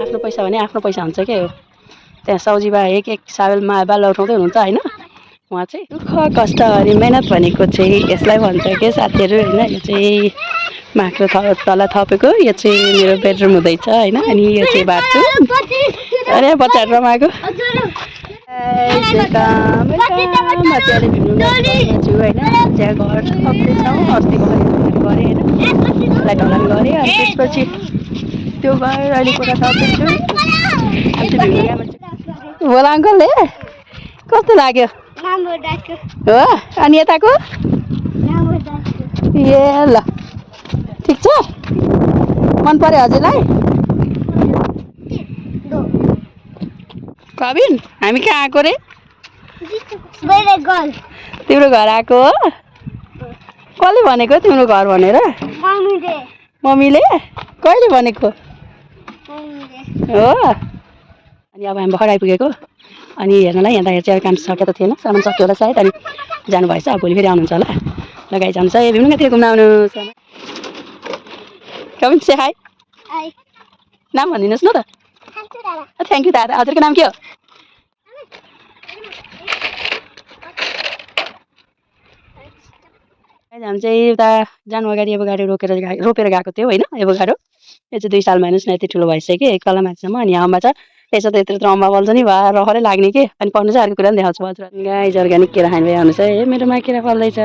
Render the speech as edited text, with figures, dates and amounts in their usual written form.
आफ्नो पैसा भने आफ्नो पैसा हुन्छ क्या हो। त्यहाँ सब्जीमा एक एक साबेलमा बाल उठाउँदै हुनुहुन्छ होइन। उहाँ चाहिँ दुःख कष्ट अनि मेहनत भनेको चाहिँ यसलाई भन्छ कि साथीहरू होइन। यो चाहिँ माक्रो तल थपेको, यो चाहिँ मेरो बेडरुम हुँदैछ होइन। अनि यो चाहिँ बाथरुम। अरे बच्चाहरू रमाएको मजाले भिड्नु छु होइन। त्यहाँ घर सक्दैछौँ, अस्ति गरेँ होइन, त्यसलाई ढलान गरेँ। अनि त्यसपछि त्यो घर अहिले कुरा सक्दैछु। भोला अङ्कलले कस्तो लाग्यो हो? अनि यताको ए ल ठिक छ, मन पर्यो हजुरलाई? कबिन हामी कहाँ आएको रे? तिम्रो घर आएको हो? कसले भनेको तिम्रो घर भनेर? मम्मीले कहिले भनेको हो? अनि अब हामी भर्खर आइपुगेको। अनि हेर्नलाई यहाँ चाहिँ काम सकेको थिएन, सामान सक्यो होला सायद। अनि जानुभएछ, अब भोलि फेरि आउनुहुन्छ होला। लगाइ जान्छ ए भिउनु कतिर घुम्न आउनु। कबिन से हाई, नाम भनिदिनुहोस् न त। थ्याङ्क यू दादा। हजुरको नाम के हो? हामी चाहिँ उता जानु अगाडि एभोकाडो रोपेर गएको थियो होइन। एभोकाडो यो चाहिँ 2 सालमा हेर्नुहोस् न यति ठुलो भइसक्यो, एक तला माथिसम्म। अनि अम्बा छ त्यसो त यत्रो अम्बा बल्छ नि भए रहरै लाग्ने के। अनि पढ्नु चाहिँ अर्को कुरा पनि देखाउँछु हजुर। गाई अर्ग्यानिक केरा खानु भइहाल्नुहोस् है। मेरोमा केरा फल्दैछ।